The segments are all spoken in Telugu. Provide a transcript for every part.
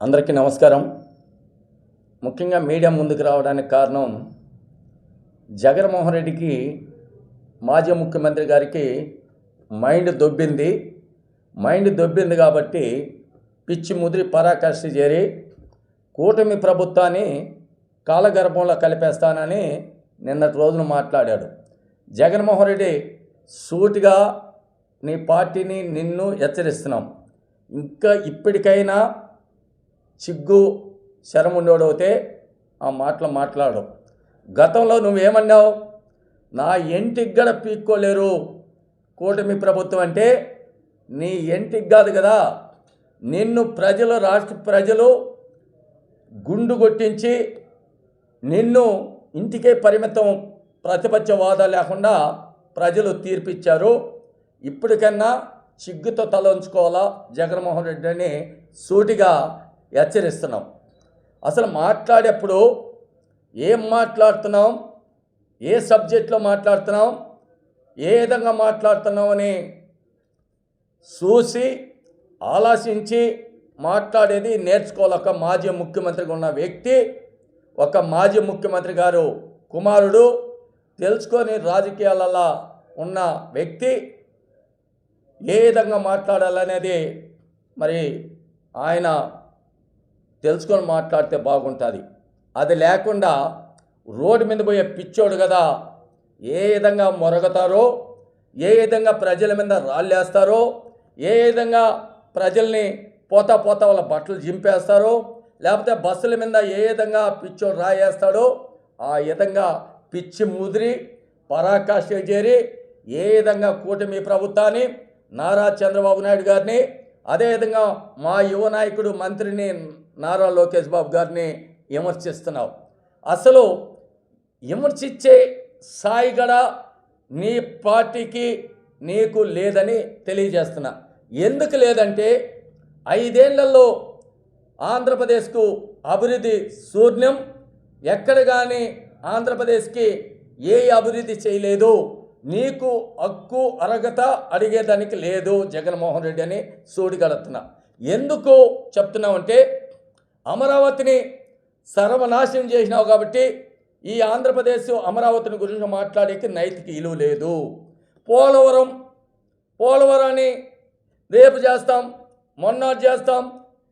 అందరికీ నమస్కారం. ముఖ్యంగా మీడియా ముందుకు రావడానికి కారణం జగన్మోహన్ రెడ్డికి మాజీ ముఖ్యమంత్రి గారికి మైండ్ దొబ్బింది కాబట్టి పిచ్చి ముదిరి పరాకాష్ఠ చేరి కూటమి ప్రభుత్వాన్ని కాలగర్భంలో కలిపేస్తానని నిన్నటి రోజున మాట్లాడాడు. జగన్మోహన్ రెడ్డి సూటిగా నీ పార్టీని నిన్ను హెచ్చరిస్తున్నాం, ఇంకా ఇప్పటికైనా సిగ్గు శరముండోడవుతే ఆ మాటలు మాట్లాడు. గతంలో నువ్వేమన్నావు? నా ఎంటికి గడ పీక్కోలేరు కూటమి ప్రభుత్వం అంటే. నీ ఎంటికి కాదు కదా, నిన్ను ప్రజలు, రాష్ట్ర ప్రజలు గుండు కొట్టించి నిన్ను ఇంటికే పరిమితం, ప్రతిపక్ష వాదా లేకుండా ప్రజలు తీర్పిచ్చారు. ఇప్పటికన్నా సిగ్గుతో తల ఉంచుకోవాలా జగన్మోహన్ రెడ్డిని సూటిగా హెచ్చరిస్తున్నాం. అసలు మాట్లాడేప్పుడు ఏం మాట్లాడుతున్నాం, ఏ సబ్జెక్ట్లో మాట్లాడుతున్నాం, ఏ విధంగా మాట్లాడుతున్నాం అని చూసి ఆలోచించి మాట్లాడేది నేర్చుకోవాలి. ఒక మాజీ ముఖ్యమంత్రిగా ఉన్న వ్యక్తి, ఒక మాజీ ముఖ్యమంత్రి గారు కుమారుడు, తెలుసుకొని రాజకీయాలలో ఉన్న వ్యక్తి ఏ విధంగా మాట్లాడాలనేది మరి ఆయన తెలుసుకొని మాట్లాడితే బాగుంటుంది. అది లేకుండా రోడ్డు మీద పోయే పిచ్చోడు కదా, ఏ విధంగా మొరగతారో, ఏ విధంగా ప్రజల మీద రాళ్ళేస్తారో, ఏ విధంగా ప్రజల్ని పోతా వాళ్ళ బట్టలు జింపేస్తారో, లేకపోతే బస్సుల మీద ఏ విధంగా పిచ్చోడు రాయేస్తాడో ఆ విధంగా పిచ్చి ముదిరి పరాకాష్ఠ చేరి ఏ విధంగా కూటమి ప్రభుత్వాన్ని, నారా చంద్రబాబు నాయుడు గారిని, అదేవిధంగా మా యువ నాయకుడు మంత్రిని నారా లోకేష్ బాబు గారిని విమర్శిస్తున్నావు. అసలు విమర్శించే స్థాయి కూడా నీ పార్టీకి నీకు లేదని తెలియజేస్తున్నా. ఎందుకు లేదంటే 5 ఏళ్లలో ఆంధ్రప్రదేశ్కు అభివృద్ధి శూన్యం. ఎక్కడ కానీ ఆంధ్రప్రదేశ్కి ఏ అభివృద్ధి చేయలేదు. నీకు హక్కు అర్హత అడిగేదానికి లేదు జగన్మోహన్ రెడ్డి అని సూడిగడుతున్నా. ఎందుకు చెప్తున్నావంటే అమరావతిని సర్వనాశనం చేసినావు కాబట్టి ఈ ఆంధ్రప్రదేశ్ అమరావతిని గురించి మాట్లాడేకి నైతిక విలువ లేదు. పోలవరాన్ని రేపు చేస్తాం, మొన్న చేస్తాం,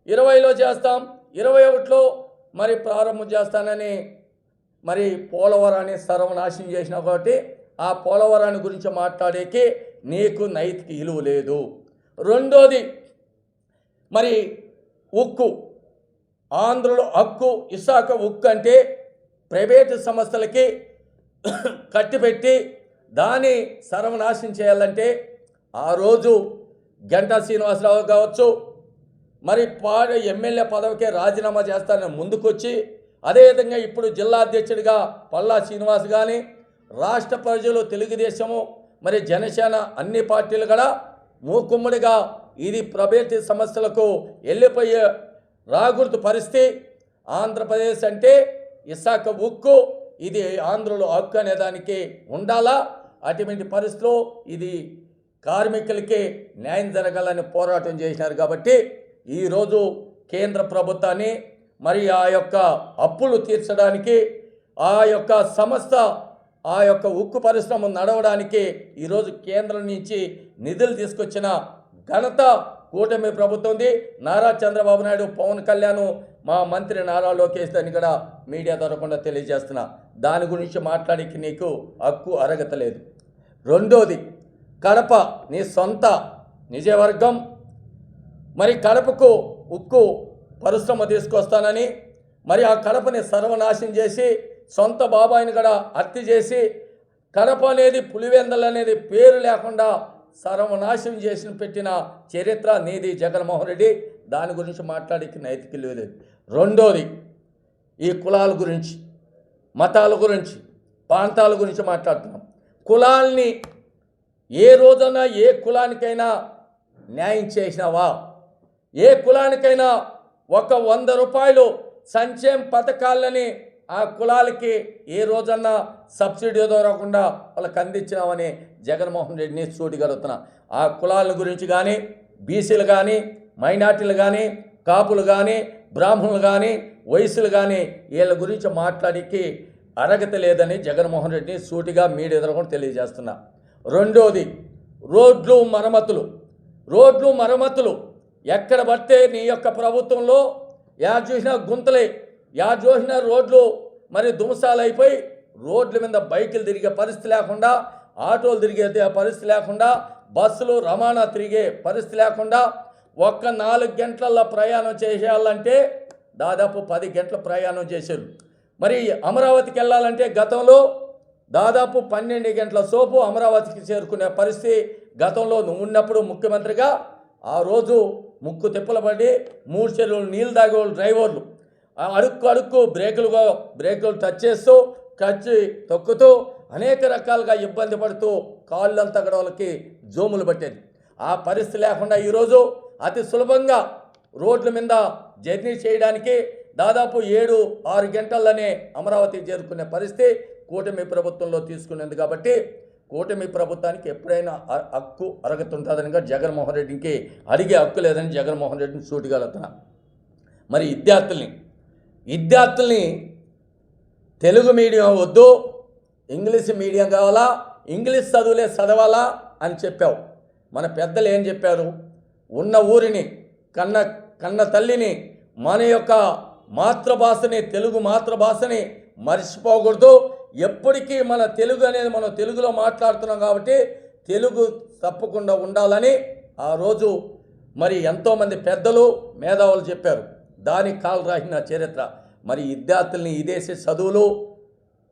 20లో చేస్తాం, 21లో మరి ప్రారంభం చేస్తానని మరి పోలవరాన్ని సర్వనాశనం చేసినావు కాబట్టి ఆ పోలవరాన్ని గురించి మాట్లాడేకి నీకు నైతిక విలువ లేదు. రెండోది మరి ఉక్కు, ఆంధ్రలో హక్కు, విశాఖ ఉక్కు అంటే ప్రైవేటు సంస్థలకి కట్టిపెట్టి దాన్ని సర్వనాశనం చేయాలంటే ఆ రోజు గంటా శ్రీనివాసరావు కావచ్చు, మరి ఎమ్మెల్యే పదవికే రాజీనామా చేస్తానని ముందుకొచ్చి, అదేవిధంగా ఇప్పుడు జిల్లా అధ్యక్షుడిగా పల్లా శ్రీనివాస్ కానీ, రాష్ట్ర ప్రజలు తెలుగుదేశము మరి జనసేన అన్ని పార్టీలు కూడా మూకుమ్మడిగా ఇది ప్రైవేటు సంస్థలకు వెళ్ళిపోయే రాకూడదు పరిస్థితి. ఆంధ్రప్రదేశ్ అంటే విశాఖ ఉక్కు, ఇది ఆంధ్రలో హక్కు అనేదానికి ఉండాలా. అటువంటి పరిస్థితిలో ఇది కార్మికులకి న్యాయం జరగాలని పోరాటం చేసినారు కాబట్టి ఈరోజు కేంద్ర ప్రభుత్వాన్ని మరి ఆ యొక్క అప్పులు తీర్చడానికి, ఆ యొక్క సంస్థ, ఆ యొక్క ఉక్కు పరిశ్రమ నడవడానికి ఈరోజు కేంద్రం నుంచి నిధులు తీసుకొచ్చిన ఘనత కూటమి ప్రభుత్వంది. నారా చంద్రబాబు నాయుడు, పవన్ కళ్యాణ్, మా మంత్రి నారా లోకేష్ అని కూడా మీడియా ద్వారా తెలియజేస్తున్నా. దాని గురించి మాట్లాడికి నీకు హక్కు అర్హత లేదు. రెండోది కడప, నీ సొంత నిజవర్గం, మరి కడపకు ఉక్కు పరిశ్రమ తీసుకొస్తానని మరి ఆ కడపని సర్వనాశనం చేసి సొంత బాబాయిని కూడా హత్య చేసి కడప అనేది పులివెందల్ అనేది పేరు లేకుండా సర్వనాశనం చేసి పెట్టిన చరిత్ర నీది జగన్మోహన్ రెడ్డి. దాని గురించి మాట్లాడికి నైతిక లేదు. రెండోది ఈ కులాల గురించి, మతాల గురించి, ప్రాంతాల గురించి మాట్లాడుతున్నాం. కులాల్ని ఏ రోజైనా ఏ కులానికైనా న్యాయం చేసినావా? ఏ కులానికైనా ఒక 100 రూపాయలు సంక్షేమ పథకాలని ఆ కులాలకి ఏ రోజన్నా సబ్సిడీ దొరకకుండా వాళ్ళకి అందించినామని జగన్మోహన్ రెడ్డిని సూటిగలుగుతున్నా. ఆ కులాల గురించి కానీ, బీసీలు కానీ, మైనార్టీలు కానీ, కాపులు కానీ, బ్రాహ్మణులు కానీ వయసులు కానీ వీళ్ళ గురించి మాట్లాడికి అర్హత లేదని జగన్మోహన్ రెడ్డిని సూటిగా మీడియా ఎదురుకుండా తెలియజేస్తున్నా. రెండోది, రోడ్లు మరమ్మతులు ఎక్కడ పడితే నీ యొక్క ప్రభుత్వంలో యాడ్ చూసినా గుంతలే, యాడ్ చూసినా రోడ్లు మరి దుమసాలు అయిపోయి రోడ్ల మీద బైకులు తిరిగే పరిస్థితి లేకుండా, ఆటోలు తిరిగే పరిస్థితి లేకుండా, బస్సులు రవాణా తిరిగే పరిస్థితి లేకుండా, ఒక్క 4 గంటల ప్రయాణం చేసేయాలంటే దాదాపు 10 గంటల ప్రయాణం చేశారు. మరి అమరావతికి వెళ్ళాలంటే గతంలో దాదాపు 12 గంటల సోపు అమరావతికి చేరుకునే పరిస్థితి గతంలో నువ్వు ఉన్నప్పుడు ముఖ్యమంత్రిగా ఆ రోజు ముక్కు తిప్పలు పడి 3 చెరువులు నీళ్ళు తాగేవాళ్ళు డ్రైవర్లు అడుక్కు బ్రేకులు టచ్ చేస్తూ తొక్కుతూ అనేక రకాలుగా ఇబ్బంది పడుతూ కాళ్ళంతా గడవలకి జోములు పట్టేది. ఆ పరిస్థితి లేకుండా ఈరోజు అతి సులభంగా రోడ్ల మీద జర్నీ చేయడానికి దాదాపు 7-6 గంటల్లోనే అమరావతికి చేరుకునే పరిస్థితి కూటమి ప్రభుత్వంలో తీసుకునేది. కాబట్టి కూటమి ప్రభుత్వానికి ఎప్పుడైనా హక్కు అర్హత ఉంటుందని జగన్మోహన్ రెడ్డికి అడిగే హక్కు లేదని జగన్మోహన్ రెడ్డిని సూటిగా అడుగుతున్నా. మరి విద్యార్థుల్ని తెలుగు మీడియం వద్దు, ఇంగ్లీష్ మీడియం కావాలా, ఇంగ్లీష్ చదువులే చదవాలా అని చెప్పావు. మన పెద్దలు ఏం చెప్పారు? ఉన్న ఊరిని కన్న తల్లిని మన యొక్క మాతృభాషని తెలుగు మాతృభాషని మర్చిపోకూడదు. ఎప్పటికీ మన తెలుగు అనేది మనం తెలుగులో మాట్లాడుతున్నాం కాబట్టి తెలుగు తప్పకుండా ఉండాలని ఆ రోజు మరి ఎంతోమంది పెద్దలు మేధావులు చెప్పారు. దానికి కాలు రాసిన చరిత్ర. మరి విద్యార్థుల్ని విదేశీ చదువులు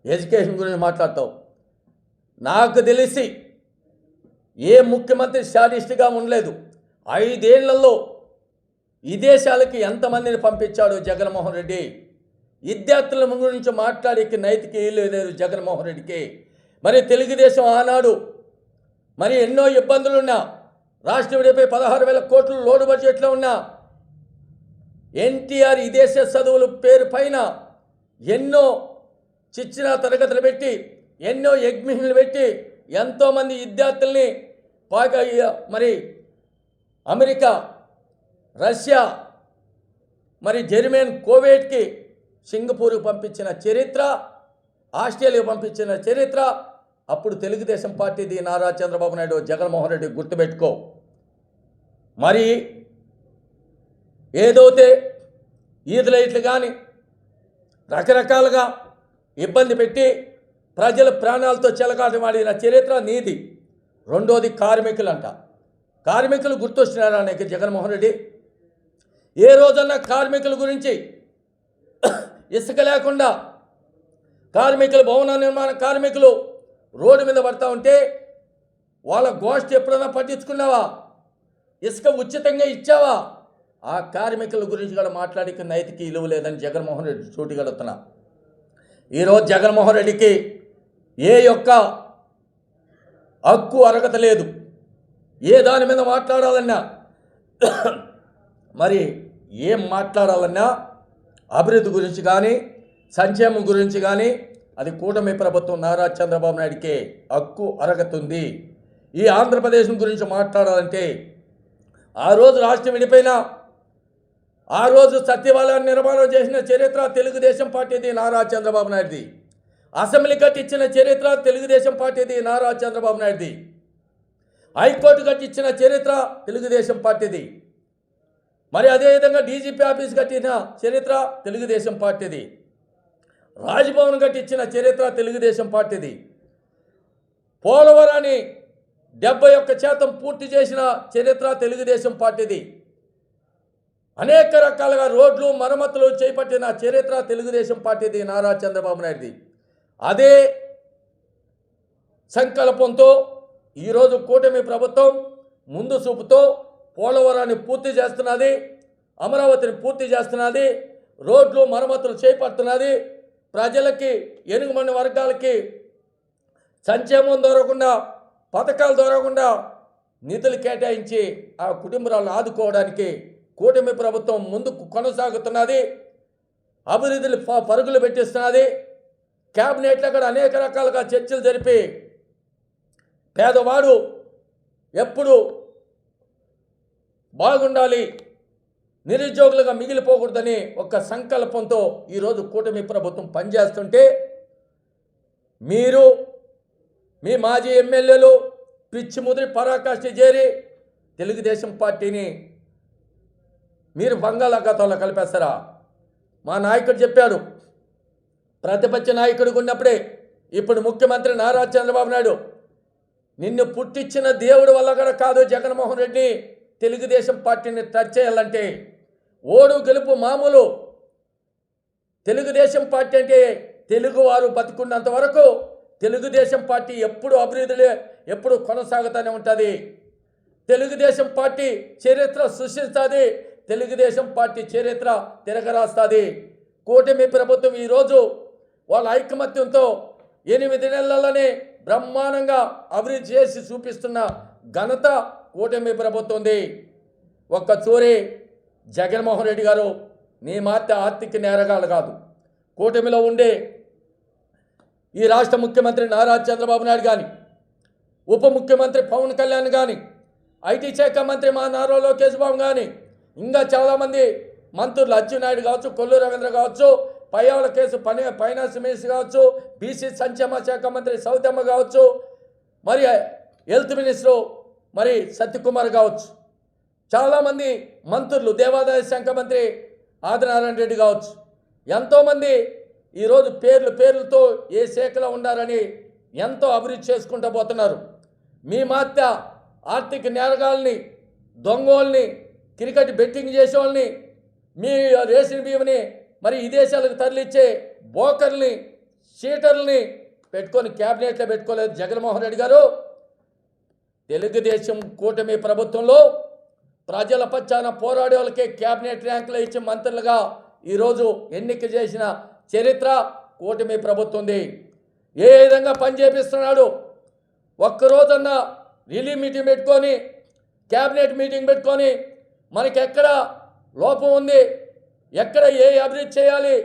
ఎడ్యుకేషన్ గురించి మాట్లాడతావు. నాకు తెలిసి ఏ ముఖ్యమంత్రి శాడిస్ట్గా ఉండలేదు. 5 ఏళ్లలో విదేశాలకి ఎంతమందిని పంపించాడు జగన్మోహన్ రెడ్డి. విద్యార్థుల గురించి మాట్లాడేకి నైతిక లేదు జగన్మోహన్ రెడ్డికి. మరి తెలుగుదేశం ఆనాడు మరి ఎన్నో ఇబ్బందులున్నా, రాష్ట్రం విడిపోయి 16,000 కోట్లు లోటు బడ్జెట్లో ఉన్నా ఎన్టీఆర్ విదేశ చదువుల పేరు పైన ఎన్నో చిచ్చిన తరగతులు పెట్టి, ఎన్నో ఎగ్జిబిషన్లు పెట్టి ఎంతోమంది విద్యార్థుల్ని మరి అమెరికా, రష్యా, మరి జర్మన్, కువైట్కి, సింగపూర్కి పంపించిన చరిత్ర, ఆస్ట్రేలియాకి పంపించిన చరిత్ర అప్పుడు తెలుగుదేశం పార్టీది. నారా చంద్రబాబు నాయుడు, జగన్మోహన్ రెడ్డి గుర్తుపెట్టుకో. మరి ఏదైతే ఈదులైట్లు కానీ రకరకాలుగా ఇబ్బంది పెట్టి ప్రజల ప్రాణాలతో చెలగాటమాడిన చరిత్ర నీది. రెండోది కార్మికులు గుర్తొస్తున్నారా నీకు జగన్మోహన్ రెడ్డి? ఏ రోజన్నా కార్మికుల గురించి ఇసుక లేకుండా కార్మికులు, భవన నిర్మాణ కార్మికులు రోడ్డు మీద పడతా ఉంటే వాళ్ళ గోష్ఠి ఎప్పుడైనా పట్టించుకున్నావా? ఇసుక ఉచితంగా ఇచ్చావా? ఆ కార్మికుల గురించి కూడా మాట్లాడికి నైతిక విలువ లేదని జగన్మోహన్ రెడ్డి చూటిగలుగుతున్నా. ఈరోజు జగన్మోహన్ రెడ్డికి ఏ యొక్క హక్కు అర్హత లేదు. ఏ దాని మీద మాట్లాడాలన్నా, మరి ఏం మాట్లాడాలన్నా అభివృద్ధి గురించి కానీ సంక్షేమం గురించి కానీ అది కూటమి ప్రభుత్వం నారా చంద్రబాబు నాయుడికి హక్కు అర్హత ఉంది. ఈ ఆంధ్రప్రదేశ్ గురించి మాట్లాడాలంటే ఆ రోజు రాష్ట్రం విడిపోయినా ఆ రోజు సత్యవాలయాన్ని నిర్మాణం చేసిన చరిత్ర తెలుగుదేశం పార్టీది, నారా చంద్రబాబు నాయుడిది. అసెంబ్లీ కట్టించిన చరిత్ర తెలుగుదేశం పార్టీది, నారా చంద్రబాబు నాయుడిది. హైకోర్టు కట్టించిన చరిత్ర తెలుగుదేశం పార్టీది. మరి అదేవిధంగా డీజీపీ ఆఫీస్ కట్టిన చరిత్ర తెలుగుదేశం పార్టీది. రాజ్భవన్ కట్టించిన చరిత్ర తెలుగుదేశం పార్టీది. పోలవరాన్ని 71% పూర్తి చేసిన చరిత్ర తెలుగుదేశం పార్టీది. అనేక రకాలుగా రోడ్లు మరమ్మతులు చేపట్టిన చరిత్ర తెలుగుదేశం పార్టీది, నారా చంద్రబాబు నాయుడిది. అదే సంకల్పంతో ఈరోజు కూటమి ప్రభుత్వం ముందు చూపుతో పోలవరాన్ని పూర్తి చేస్తున్నది, అమరావతిని పూర్తి చేస్తున్నది, రోడ్లు మరమ్మతులు చేపడుతున్నది. ప్రజలకి, ఎనుగుమని వర్గాలకి సంక్షేమం దొరకకుండా, పథకాలు దొరకకుండా నిధులు కేటాయించి ఆ కుటుంబాలను ఆదుకోవడానికి కూటమి ప్రభుత్వం ముందుకు కొనసాగుతున్నది. అభివృద్ధులు పరుగులు పెట్టిస్తున్నది. క్యాబినెట్లో కూడా అనేక రకాలుగా చర్చలు జరిపి పేదవాడు ఎప్పుడు బాగుండాలి, నిరుద్యోగులుగా మిగిలిపోకూడదని ఒక సంకల్పంతో ఈరోజు కూటమి ప్రభుత్వం పనిచేస్తుంటే మీరు మీ మాజీ ఎమ్మెల్యేలు పిచ్చి ముదిరి పరాకాష్ఠ చేరి తెలుగుదేశం పార్టీని మీరు బంగాళాఖాతంలో కలిపేస్తారా? మా నాయకుడు చెప్పాడు, ప్రతిపక్ష నాయకుడిగా ఉన్నప్పుడే ఇప్పుడు ముఖ్యమంత్రి నారా చంద్రబాబు నాయుడు నిన్ను పుట్టించిన దేవుడి వల్ల కూడా కాదు జగన్మోహన్ రెడ్డి తెలుగుదేశం పార్టీని టచ్ చేయాలంటే. ఓడు గెలుపు మామూలు. తెలుగుదేశం పార్టీ అంటే తెలుగువారు బతుకున్నంత వరకు తెలుగుదేశం పార్టీ ఎప్పుడు అభివృద్ధిలో ఎప్పుడు కొనసాగుతూనే ఉంటుంది. తెలుగుదేశం పార్టీ చరిత్ర సృష్టిస్తుంది. తెలుగుదేశం పార్టీ చరిత్ర తిరగరాస్తుంది. కూటమి ప్రభుత్వం ఈరోజు వాళ్ళ ఐకమత్యంతో 8 నెలలనే బ్రహ్మాండంగా అభివృద్ధి చేసి చూపిస్తున్న ఘనత కూటమి ప్రభుత్వంది. ఒక్క చూరి జగన్మోహన్ రెడ్డి గారు నీ మాత్ర ఆర్థిక నేరగాలు కాదు. కూటమిలో ఉండే ఈ రాష్ట్ర ముఖ్యమంత్రి నారా చంద్రబాబు నాయుడు కానీ, ఉప ముఖ్యమంత్రి పవన్ కళ్యాణ్ కానీ, ఐటీ శాఖ మంత్రి మా నారా లోకేష్ బాబు కానీ, ఇంకా చాలామంది మంత్రులు అచ్చెన్నాయుడు కావచ్చు, కొల్లు రవీంద్ర కావచ్చు, పయ్యావుల కేసు ఫైనాన్స్ మినిస్టర్ కావచ్చు, బీసీ సంక్షేమ శాఖ మంత్రి సౌతమ్మ కావచ్చు, మరి హెల్త్ మినిస్టరు మరి సత్యకుమార్ కావచ్చు, చాలామంది మంత్రులు, దేవాదాయ శాఖ మంత్రి ఆదినారాయణ రెడ్డి కావచ్చు, ఎంతోమంది ఈరోజు పేర్లతో ఏ శాఖలో ఉన్నారని ఎంతో అభివృద్ధి చేసుకుంటూ పోతున్నారు. మీ మాత్య ఆర్థిక నేరగాల్ని, దొంగోల్ని, క్రికెట్ బెట్టింగ్ చేసేవాళ్ళని, మీ రేషన్ బియ్యంని మరి విదేశాలకు తరలిచ్చే బోకర్ని, షీటర్ని పెట్టుకొని క్యాబినెట్లో పెట్టుకోలేదు జగన్మోహన్ రెడ్డి గారు. తెలుగుదేశం కూటమి ప్రభుత్వంలో ప్రజల పక్షాన పోరాడే వాళ్ళకే క్యాబినెట్ ర్యాంకులు ఇచ్చి మంత్రులుగా ఈరోజు ఎన్నిక చేసిన చరిత్ర కూటమి ప్రభుత్వంది. ఏ విధంగా పనిచేపిస్తున్నాడు? ఒక్కరోజన్నా రిలీవ్ మీటింగ్ పెట్టుకొని, క్యాబినెట్ మీటింగ్ పెట్టుకొని మనకి ఎక్కడ లోపం ఉంది, ఎక్కడ ఏ అభివృద్ధి చేయాలి,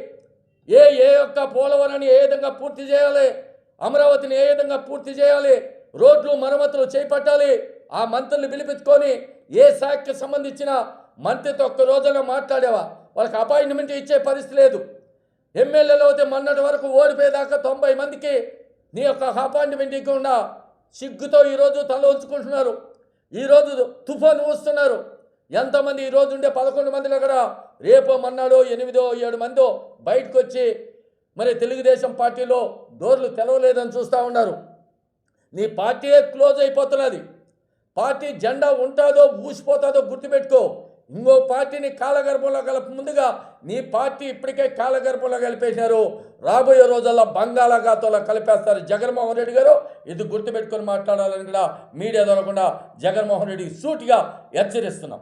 ఏ యొక్క పోలవరాన్ని ఏ విధంగా పూర్తి చేయాలి, అమరావతిని ఏ విధంగా పూర్తి చేయాలి, రోడ్లు మరమ్మతులు చేపట్టాలి, ఆ మంత్రులు పిలిపించుకొని ఏ శాఖకి సంబంధించిన మంత్రితో ఒక్క రోజున మాట్లాడేవా? వాళ్ళకి అపాయింట్మెంట్ ఇచ్చే పరిస్థితి లేదు. ఎమ్మెల్యేలు అయితే మొన్నటి వరకు ఓడిపోయేదాకా 90 మందికి నీ యొక్క అపాయింట్మెంట్ ఇవ్వకుండా సిగ్గుతో ఈరోజు తల ఉంచుకుంటున్నారు. ఈరోజు తుఫాను వస్తున్నారు. ఎంతమంది ఈరోజు ఉండే 11 మందిలో కూడా రేపో మన్నాడో 8-7 మందో బయటకు వచ్చి మరి తెలుగుదేశం పార్టీలో డోర్లు తెలవలేదని చూస్తూ ఉన్నారు. నీ పార్టీయే క్లోజ్ అయిపోతున్నది. పార్టీ జెండా ఉంటుందో ఊసిపోతుందో గుర్తుపెట్టుకో. ఇంకో పార్టీని కాలగర్భంలో ముందుగా నీ పార్టీ ఇప్పటికే కాలగర్భంలో కలిపేశారు. రాబోయే రోజుల్లో బంగాళాఖాతంలో కలిపేస్తారు జగన్మోహన్ రెడ్డి గారు. ఇది గుర్తుపెట్టుకొని మాట్లాడాలని కూడా మీడియా ద్వారా జగన్మోహన్ రెడ్డికి సూటిగా హెచ్చరిస్తున్నాం.